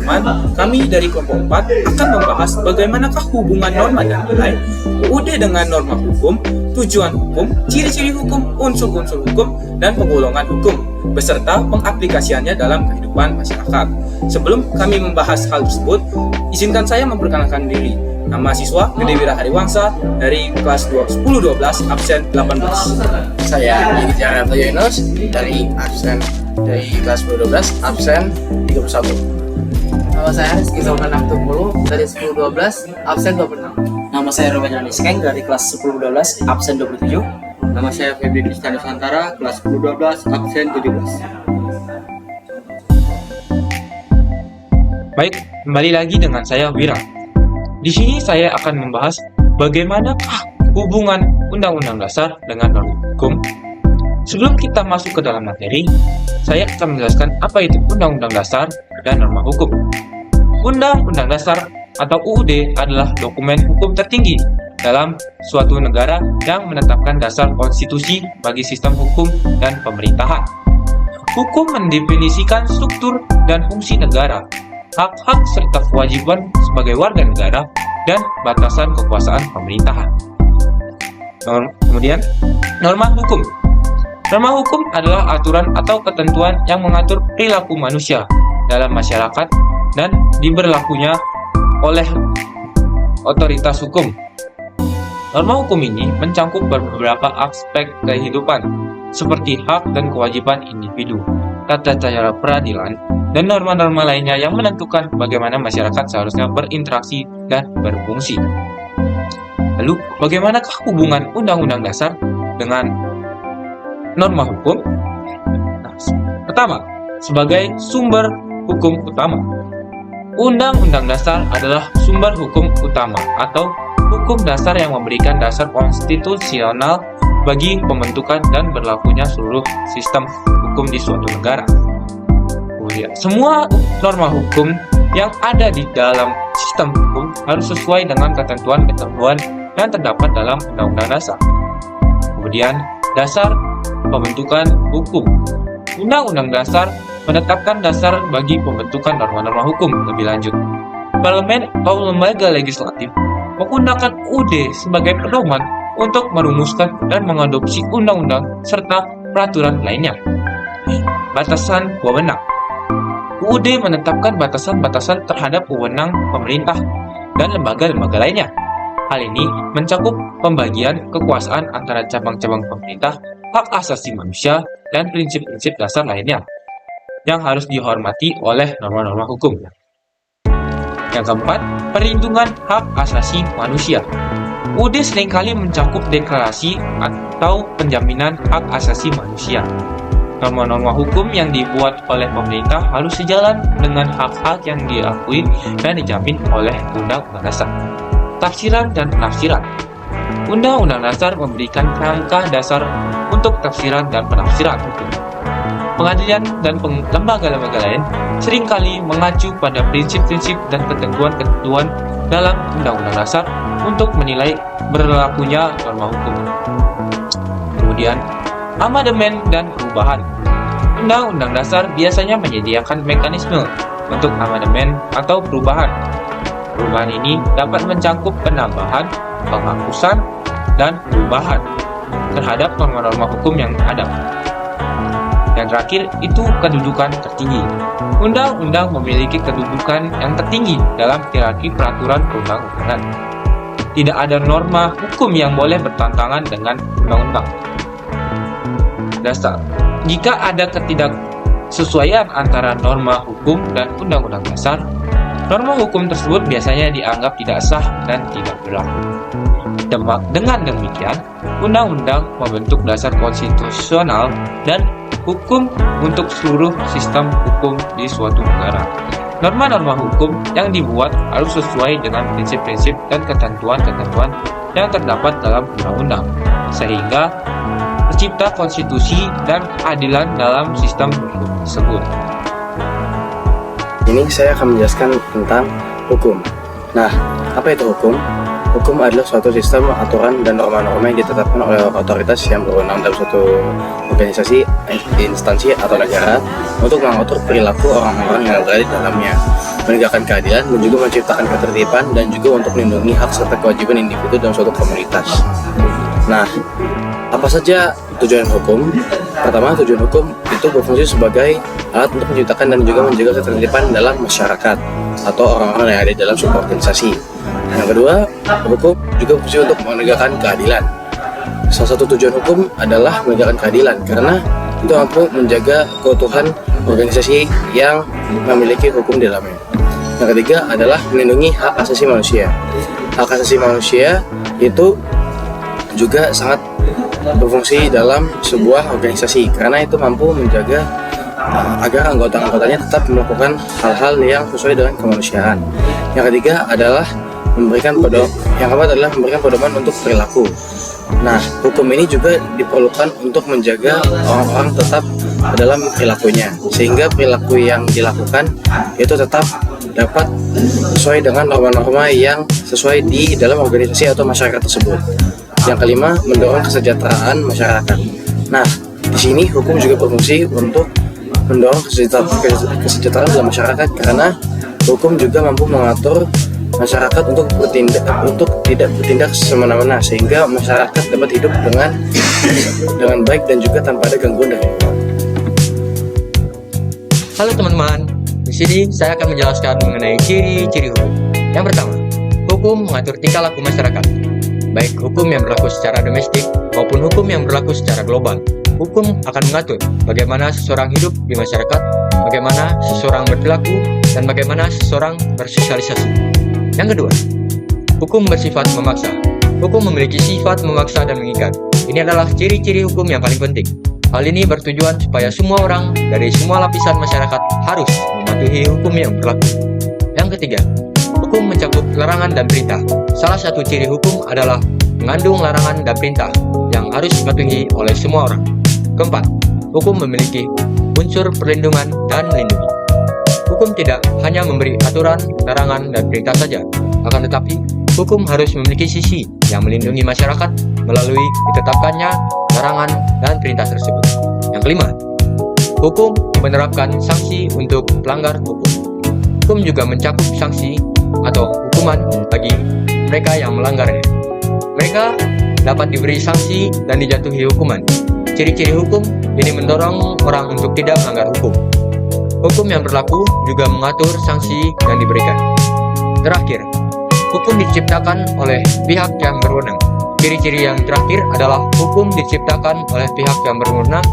teman-teman, kami dari kelompok 4 akan membahas bagaimanakah hubungan norma dan nilai, UUD dengan norma hukum, tujuan hukum, ciri-ciri hukum, unsur-unsur hukum, dan penggolongan hukum, beserta pengaplikasiannya dalam kehidupan masyarakat. Sebelum kami membahas hal tersebut, izinkan saya memperkenalkan diri. Nama siswa Gede Wira Hariwangsa dari kelas 10-12 absen 18. Saya Yigit Yunus dari kelas 10-12 absen 31. Nama saya Rizky Sultan Aktubulu dari 10-12 absen 26. Nama saya Roman Janiskeng dari kelas 10-12 absen 27. Nama saya Febri Kristan Nusantara, kelas 10-12 absen 17. Baik, kembali lagi dengan saya Wira. Di sini saya akan membahas bagaimanakah hubungan Undang-Undang Dasar dengan norma hukum. Sebelum kita masuk ke dalam materi, saya akan menjelaskan apa itu Undang-Undang Dasar dan norma hukum. Undang-Undang Dasar atau UUD adalah dokumen hukum tertinggi dalam suatu negara yang menetapkan dasar konstitusi bagi sistem hukum dan pemerintahan. Hukum mendefinisikan struktur dan fungsi negara, hak-hak serta kewajiban sebagai warga negara, dan batasan kekuasaan pemerintahan. Kemudian, norma hukum. Norma hukum adalah aturan atau ketentuan yang mengatur perilaku manusia dalam masyarakat dan diberlakunya oleh otoritas hukum. Norma hukum ini mencangkup beberapa aspek kehidupan, seperti hak dan kewajiban individu, tata cara peradilan, dan norma-norma lainnya yang menentukan bagaimana masyarakat seharusnya berinteraksi dan berfungsi. Lalu, bagaimanakah hubungan Undang-Undang Dasar dengan norma hukum? Pertama, sebagai sumber hukum utama. Undang-Undang Dasar adalah sumber hukum utama atau hukum dasar yang memberikan dasar konstitusional bagi pembentukan dan berlakunya seluruh sistem hukum di suatu negara. Semua norma hukum yang ada di dalam sistem hukum harus sesuai dengan ketentuan-ketentuan yang terdapat dalam Undang-Undang Dasar. Kemudian, dasar pembentukan hukum. Undang-Undang Dasar menetapkan dasar bagi pembentukan norma-norma hukum lebih lanjut. Parlemen atau lembaga legislatif menggunakan UUD sebagai pedoman untuk merumuskan dan mengadopsi undang-undang serta peraturan lainnya. Batasan wewenang. UUD menetapkan batasan-batasan terhadap wewenang pemerintah dan lembaga-lembaga lainnya. Hal ini mencakup pembagian kekuasaan antara cabang-cabang pemerintah, hak asasi manusia, dan prinsip-prinsip dasar lainnya yang harus dihormati oleh norma-norma hukum. Yang keempat, perlindungan hak asasi manusia. UUD seringkali mencakup deklarasi atau penjaminan hak asasi manusia. Norma-norma hukum yang dibuat oleh pemerintah harus sejalan dengan hak-hak yang diakui dan dijamin oleh Undang-Undang Dasar. Tafsiran dan penafsiran. Undang-Undang Dasar memberikan kerangka dasar untuk tafsiran dan penafsiran hukum. Pengadilan dan lembaga-lembaga lain seringkali mengacu pada prinsip-prinsip dan ketentuan-ketentuan dalam Undang-Undang Dasar untuk menilai berlakunya norma hukum. Kemudian, amandemen dan perubahan. Undang-Undang Dasar biasanya menyediakan mekanisme untuk amandemen atau perubahan. Perubahan ini dapat mencangkup penambahan, penghapusan, dan perubahan terhadap norma-norma hukum yang ada. Yang terakhir itu kedudukan tertinggi. Undang-undang memiliki kedudukan yang tertinggi dalam hierarki peraturan perundang-undangan. Tidak ada norma hukum yang boleh bertentangan dengan undang-undang dasar. Jika ada ketidaksesuaian antara norma hukum dan undang-undang dasar, norma hukum tersebut biasanya dianggap tidak sah dan tidak berlaku. Dengan demikian, undang-undang membentuk dasar konstitusional dan hukum untuk seluruh sistem hukum di suatu negara. Norma-norma hukum yang dibuat harus sesuai dengan prinsip-prinsip dan ketentuan-ketentuan yang terdapat dalam undang-undang, sehingga tercipta konstitusi dan keadilan dalam sistem hukum tersebut. Ini saya akan menjelaskan tentang hukum. Nah, apa itu hukum? Hukum adalah suatu sistem aturan dan norma-norma yang ditetapkan oleh otoritas yang berwenang dalam suatu organisasi, instansi, atau negara untuk mengatur perilaku orang-orang yang berada di dalamnya. menegakkan keadilan dan juga menciptakan ketertiban dan juga untuk melindungi hak serta kewajiban individu dalam suatu komunitas. Nah, apa saja tujuan hukum? Pertama, tujuan hukum itu berfungsi sebagai alat untuk menciptakan dan juga menjaga ketertiban dalam masyarakat atau orang-orang yang ada di dalam sebuah organisasi. Yang kedua, hukum juga berfungsi untuk menegakkan keadilan. Salah satu tujuan hukum adalah menegakkan keadilan karena itu mampu menjaga keutuhan organisasi yang memiliki hukum di dalamnya. Yang ketiga adalah melindungi hak asasi manusia. Hak asasi manusia itu juga sangat berfungsi dalam sebuah organisasi karena itu mampu menjaga agar anggota-anggotanya tetap melakukan hal-hal yang sesuai dengan kemanusiaan. Yang ketiga adalah memberikan pedoman untuk perilaku. Nah, hukum ini juga diperlukan untuk menjaga orang-orang tetap dalam perilakunya, sehingga perilaku yang dilakukan itu tetap dapat sesuai dengan norma-norma yang sesuai di dalam organisasi atau masyarakat tersebut. Yang kelima, mendorong kesejahteraan masyarakat. Nah, di sini hukum juga berfungsi untuk mendorong kesejahteraan dalam masyarakat karena hukum juga mampu mengatur masyarakat untuk tidak bertindak semena-mena sehingga masyarakat dapat hidup dengan baik dan juga tanpa ada gangguan dari luar. Halo teman-teman, di sini saya akan menjelaskan mengenai ciri-ciri hukum. Yang pertama, hukum mengatur tingkah laku masyarakat, baik hukum yang berlaku secara domestik maupun hukum yang berlaku secara global. Hukum akan mengatur bagaimana seseorang hidup di masyarakat, bagaimana seseorang berperilaku, dan bagaimana seseorang bersosialisasi. Yang kedua, hukum bersifat memaksa. Hukum memiliki sifat memaksa dan mengikat. Ini adalah ciri-ciri hukum yang paling penting. Hal ini bertujuan supaya semua orang dari semua lapisan masyarakat harus mematuhi hukum yang berlaku. Yang ketiga, hukum mencakup larangan dan perintah. Salah satu ciri hukum adalah mengandung larangan dan perintah yang harus dipatuhi oleh semua orang. Keempat, hukum memiliki unsur perlindungan dan melindungi. Hukum tidak hanya memberi aturan, larangan, dan perintah saja, akan tetapi hukum harus memiliki sisi yang melindungi masyarakat melalui ditetapkannya larangan dan perintah tersebut. Yang kelima, hukum menerapkan sanksi untuk pelanggar hukum. Hukum juga mencakup sanksi atau hukuman bagi mereka yang melanggarnya. Mereka dapat diberi sanksi dan dijatuhi hukuman. Ciri-ciri hukum ini mendorong orang untuk tidak melanggar hukum. Hukum yang berlaku juga mengatur sanksi yang diberikan. Terakhir, hukum diciptakan oleh pihak yang berwenang. Ciri-ciri yang terakhir adalah hukum diciptakan oleh pihak yang berwenang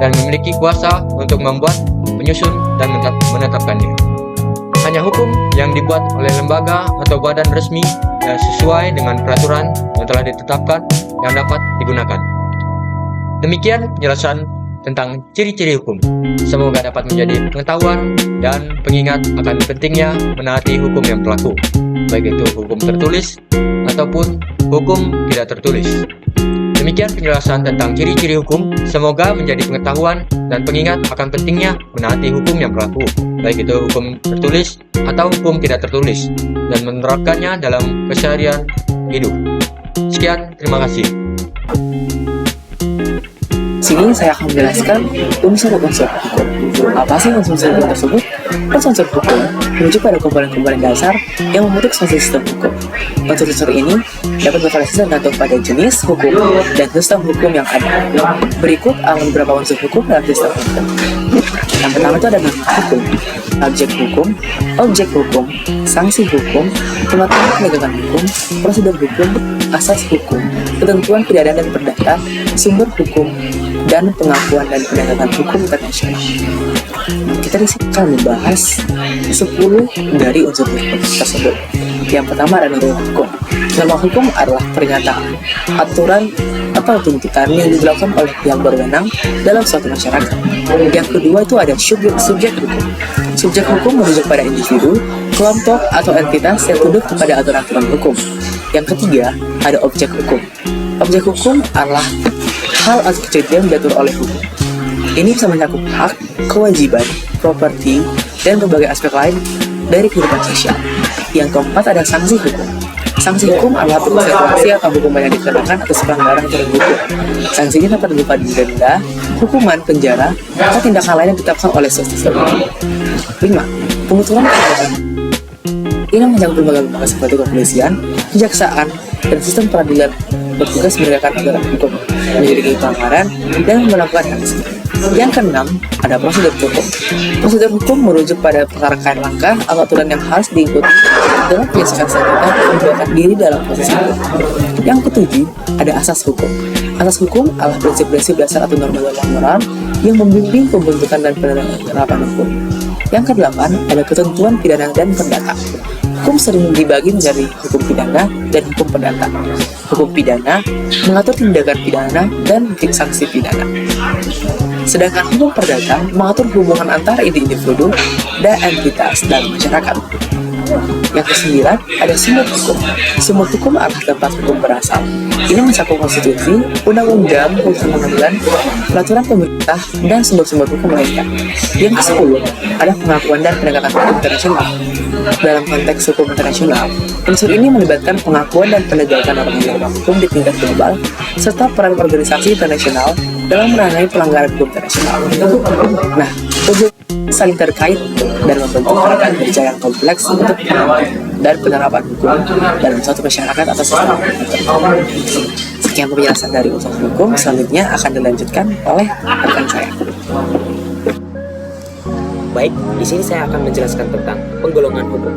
dan memiliki kuasa untuk membuat, menyusun, dan menetapkannya. Hanya hukum yang dibuat oleh lembaga atau badan resmi yang sesuai dengan peraturan yang telah ditetapkan yang dapat digunakan. Demikian penjelasan tentang ciri-ciri hukum. Semoga dapat menjadi pengetahuan dan pengingat akan pentingnya menaati hukum yang berlaku, baik itu hukum tertulis ataupun hukum tidak tertulis. Demikian penjelasan tentang ciri-ciri hukum. Semoga menjadi pengetahuan dan pengingat akan pentingnya menaati hukum yang berlaku, baik itu hukum tertulis atau hukum tidak tertulis, dan menerapkannya dalam keseharian hidup. Sekian, terima kasih. Sini saya akan menjelaskan unsur-unsur hukum. Apa sih unsur-unsur hukum tersebut? Unsur-unsur hukum merujuk pada komponen-komponen dasar yang membentuk suatu sistem hukum. Unsur-unsur ini dapat bervariasi tergantung pada jenis hukum dan sistem hukum yang ada. Berikut beberapa unsur hukum dalam sistem hukum. Yang pertama itu ada norma hukum, objek hukum, sanksi hukum, pengaturan penegakan hukum, prosedur hukum, asas hukum, ketentuan pidana dan perdata, sumber hukum, dan pengakuan dan penegakan hukum internasional. Kita disini akan membahas 10 dari unsur hukum tersebut. Yang pertama adalah norma hukum. Norma hukum adalah pernyataan, aturan, atau tuntutan yang diberlakukan oleh pihak berwenang dalam suatu masyarakat. Yang kedua itu ada subjek hukum. Subjek hukum merujuk pada individu, kelompok, atau entitas yang tunduk kepada aturan-aturan hukum. Yang ketiga ada objek hukum. Objek hukum adalah hal atau kejadian yang diatur oleh hukum. Ini bisa mencakup hak, kewajiban, properti, dan berbagai aspek lain dari kehidupan sosial. Yang keempat ada sanksi hukum. Sanksi hukum adalah konsekuensi atau hukuman yang dikenakan atas pelanggaran aturan hukum. Sanksinya dapat berupa denda, hukuman penjara, atau tindakan lain yang ditetapkan oleh sistem. 5. Pengaturan penegakan. dengan mencakup lembaga-lembaga seperti kepolisian, kejaksaan, dan sistem peradilan bertugas menegakkan aturan hukum, menyelidiki pelanggaran, dan melakukan sanksi. Yang keenam, ada prosedur hukum. Prosedur hukum merujuk pada rangkaian langkah atau aturan yang harus diikuti dalam penyelesaian sengketa dan mendapatkan diri dalam proses hukum. Yang ketujuh, ada asas hukum. Asas hukum adalah prinsip-prinsip dasar atau norma-norma moral yang membimbing pembentukan dan penerapan hukum. Yang kedelapan, ada ketentuan pidana dan perdata. Hukum sering dibagi menjadi hukum pidana dan hukum perdata. Hukum pidana mengatur tindakan pidana dan sanksi pidana. Sedangkan hukum perdata mengatur hubungan antara individu dan entitas dalam masyarakat. Yang kesembilan, ada sumber hukum. Sumber hukum adalah tempat hukum berasal. Ini mencakup konstitusi, undang-undang, putusan pengadilan, peraturan pemerintah, dan sumber-sumber hukum lainnya. Yang ke-10, ada pengakuan dan penegakan hukum internasional. Dalam konteks hukum internasional, unsur ini melibatkan pengakuan dan penegakan norma-norma hukum di tingkat global, serta peran organisasi internasional dalam menangani pelanggaran hukum internasional. Nah, tujuh saling terkait dan membentuk rangkaian kerja yang kompleks untuk dan penerapan hukum dalam suatu masyarakat atau sistem. Sekian penjelasan dari unsur hukum, selanjutnya akan dilanjutkan oleh rekan saya. Baik, di sini saya akan menjelaskan tentang penggolongan hukum.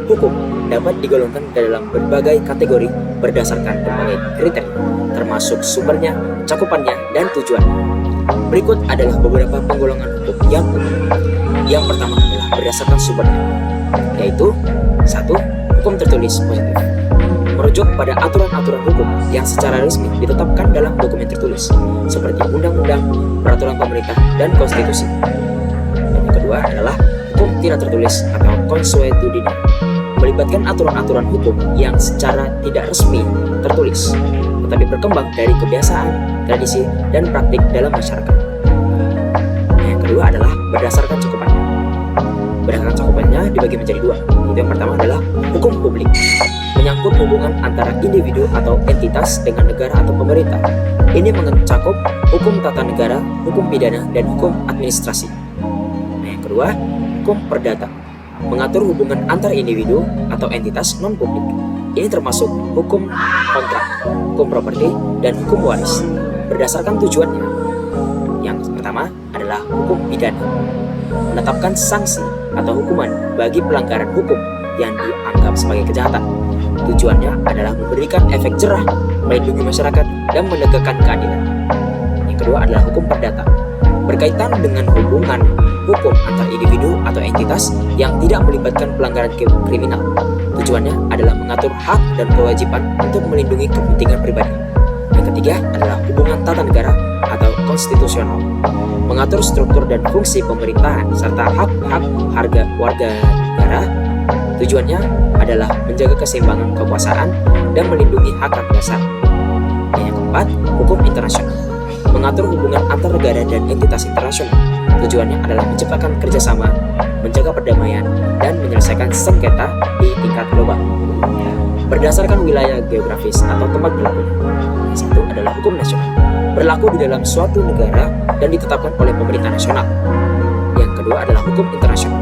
Hukum dapat digolongkan ke dalam berbagai kategori berdasarkan berbagai kriteria, termasuk sumbernya, cakupannya, dan tujuannya. Berikut adalah beberapa penggolongan hukum yang umum. Yang pertama adalah berdasarkan sumbernya, yaitu 1. Hukum tertulis positif, merujuk pada aturan-aturan hukum yang secara resmi ditetapkan dalam dokumen tertulis, seperti undang-undang, peraturan pemerintah, dan konstitusi. Dan yang kedua adalah hukum tidak tertulis atau consuetudine, melibatkan aturan-aturan hukum yang secara tidak resmi tertulis, tetapi berkembang dari kebiasaan, tradisi, dan praktik dalam masyarakat. Yang kedua adalah berdasarkan cakupannya. Berdasarkan cakupannya dibagi menjadi dua. Yang pertama adalah hukum publik, menyangkut hubungan antara individu atau entitas dengan negara atau pemerintah. Ini mencakup hukum tata negara, hukum pidana, dan hukum administrasi. Yang kedua, hukum perdata, mengatur hubungan antar individu atau entitas non-publik. Ini termasuk hukum kontrak, hukum properti, dan hukum waris. Berdasarkan tujuannya, yang pertama adalah hukum pidana, menetapkan sanksi atau hukuman bagi pelanggaran hukum yang dianggap sebagai kejahatan. Tujuannya adalah memberikan efek jerah, melindungi masyarakat, dan menegakkan keadilan. Yang kedua adalah hukum perdata, berkaitan dengan hubungan hukum antar individu atau entitas yang tidak melibatkan pelanggaran kriminal. Tujuannya adalah mengatur hak dan kewajiban untuk melindungi kepentingan pribadi. Yang ketiga adalah hubungan tata negara atau konstitusional, mengatur struktur dan fungsi pemerintahan serta hak-hak warga negara. Tujuannya adalah menjaga keseimbangan kekuasaan dan melindungi hak-hak dasar. Dan yang keempat, hukum internasional, mengatur hubungan antar negara dan entitas internasional. Tujuannya adalah menciptakan kerjasama, menjaga perdamaian, dan menyelesaikan sengketa di tingkat global. Berdasarkan wilayah geografis atau tempat berlakunya. Yang satu adalah hukum nasional, berlaku di dalam suatu negara dan ditetapkan oleh pemerintah nasional. Yang kedua adalah hukum internasional,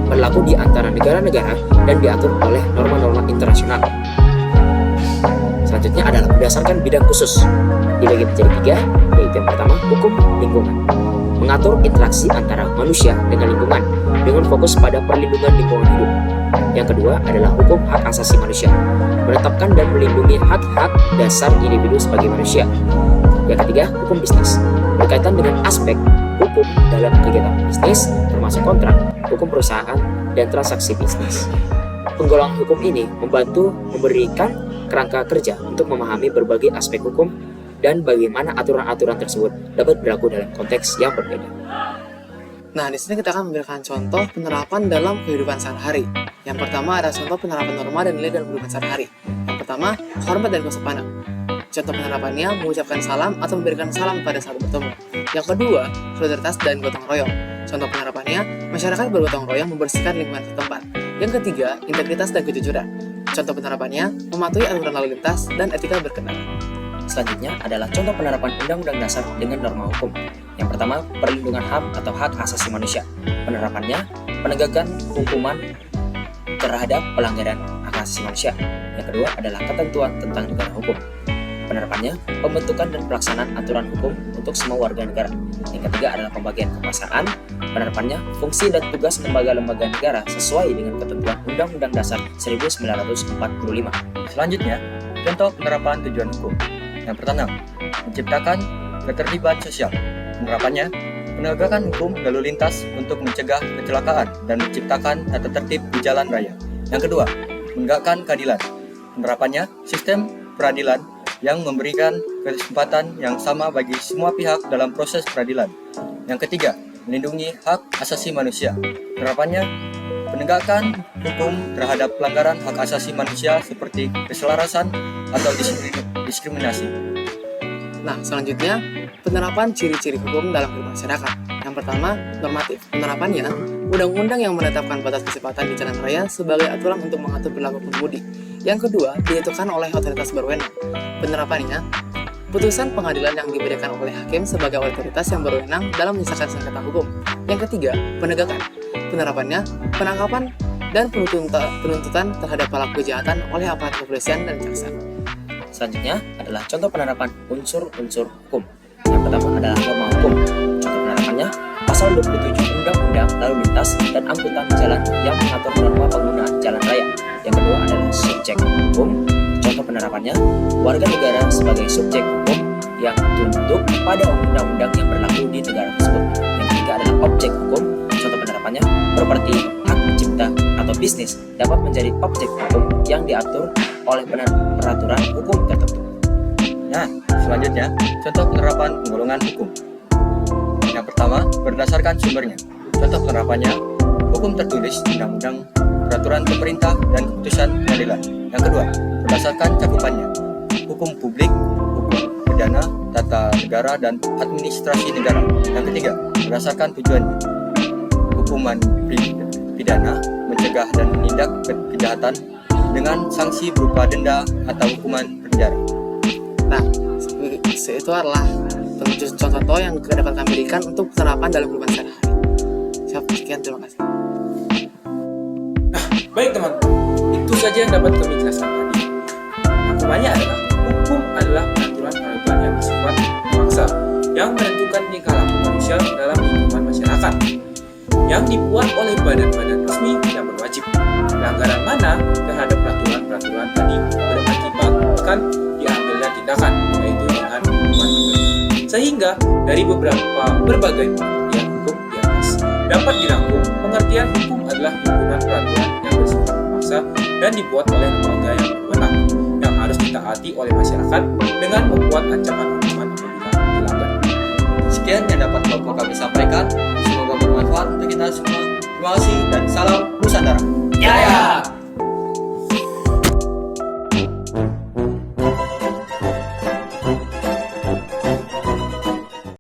berlaku di antara negara-negara dan diatur oleh norma-norma internasional. Selanjutnya adalah berdasarkan bidang khusus, dibagi menjadi tiga, yaitu yang pertama hukum lingkungan, mengatur interaksi antara manusia dengan lingkungan dengan fokus pada perlindungan lingkungan hidup. Yang kedua adalah hukum hak asasi manusia, menetapkan dan melindungi hak-hak dasar individu sebagai manusia. Yang ketiga, hukum bisnis, berkaitan dengan aspek hukum dalam kegiatan bisnis, termasuk kontrak, hukum perusahaan, dan transaksi bisnis. Penggolongan hukum ini membantu memberikan kerangka kerja untuk memahami berbagai aspek hukum dan bagaimana aturan-aturan tersebut dapat berlaku dalam konteks yang berbeda. Nah, di sini kita akan memberikan contoh penerapan dalam kehidupan sehari-hari. Yang pertama ada contoh penerapan norma dan nilai dalam kehidupan sehari-hari. Yang pertama, hormat dan kesopanan. Contoh penerapannya mengucapkan salam atau memberikan salam pada saat bertemu. Yang kedua, solidaritas dan gotong royong. Contoh penerapannya, masyarakat bergotong royong membersihkan lingkungan setempat. Yang ketiga, integritas dan kejujuran. Contoh penerapannya, mematuhi aturan lalu lintas dan etika berkendara. Selanjutnya adalah contoh penerapan Undang-Undang Dasar dengan norma hukum. Yang pertama, perlindungan HAM atau hak asasi manusia. Penerapannya, penegakan hukuman terhadap pelanggaran hak asasi manusia. Yang kedua adalah ketentuan tentang negara hukum. Penerapannya, pembentukan dan pelaksanaan aturan hukum untuk semua warga negara. Yang ketiga adalah pembagian kekuasaan. Penerapannya, fungsi dan tugas lembaga-lembaga negara sesuai dengan ketentuan Undang-Undang Dasar 1945. Selanjutnya, contoh penerapan tujuan hukum. Yang pertama, menciptakan ketertiban sosial. Penerapannya, penegakan hukum lalu lintas untuk mencegah kecelakaan dan menciptakan tata tertib di jalan raya. Yang kedua, menegakkan keadilan. Penerapannya, sistem peradilan yang memberikan kesempatan yang sama bagi semua pihak dalam proses peradilan. Yang ketiga, melindungi hak asasi manusia. Penerapannya, penegakan hukum terhadap pelanggaran hak asasi manusia seperti keselarasan atau diskriminasi. Nah, selanjutnya, penerapan ciri-ciri hukum dalam bermasyarakat. Yang pertama, normatif. Penerapannya, undang-undang yang menetapkan batas kecepatan di jalan raya sebagai aturan untuk mengatur perilaku pengemudi. Yang kedua, ditentukan oleh otoritas berwenang. Penerapannya, putusan pengadilan yang diberikan oleh hakim sebagai otoritas yang berwenang dalam menyelesaikan sengketa hukum. Yang ketiga, penegakan. Penerapannya, penangkapan dan penuntutan terhadap pelaku kejahatan oleh aparat kepolisian dan jaksa. Selanjutnya adalah contoh penerapan unsur-unsur hukum. Yang pertama adalah norma hukum. Contoh penerapannya, pasal 27 Undang-Undang Lalu Lintas dan Angkutan Jalan yang mengatur norma penggunaan jalan raya. Yang kedua adalah subjek hukum. Contoh penerapannya, warga negara sebagai subjek hukum yang tunduk pada undang-undang yang berlaku di negara tersebut. Yang ketiga adalah objek hukum. Contoh penerapannya, properti, hak cipta, atau bisnis dapat menjadi objek hukum yang diatur oleh peraturan hukum tertentu. Nah, selanjutnya, contoh penerapan penggolongan hukum. Yang pertama, berdasarkan sumbernya. Contoh penerapannya, hukum tertulis, undang-undang, peraturan pemerintah, dan keputusan pengadilan. Yang kedua, berdasarkan cakupannya, hukum publik, hukum pidana, tata negara, dan administrasi negara. Yang ketiga, berdasarkan tujuannya, hukuman pidana, mencegah dan menindak kejahatan dengan sanksi berupa denda atau hukuman penjara. Nah, itu adalah contoh-contoh yang dapat kami berikan untuk penerapan dalam kehidupan sehari-hari. Sekian, terima kasih. Baik teman-teman, itu saja yang dapat kami jelaskan tadi. Rangkumannya adalah hukum adalah peraturan-peraturan yang bersifat memaksa yang menentukan tingkah laku manusia dalam lingkungan masyarakat yang dibuat oleh badan-badan resmi yang berwajib. Pelanggaran mana terhadap peraturan-peraturan tadi berakibatkan diambilnya tindakan, yaitu dengan hukuman tertentu. Sehingga dari berbagai pengertian hukum di atas dapat dirangkum, pengertian hukum adalah himpunan peraturan yang bersifat memaksa dan dibuat oleh lembaga yang berwenang yang harus ditaati oleh masyarakat dengan membuat ancaman hukuman apabila dilanggar. Sekian yang dapat Bapak kami sampaikan. Semoga bermanfaat untuk kita semua. Terima kasih dan salam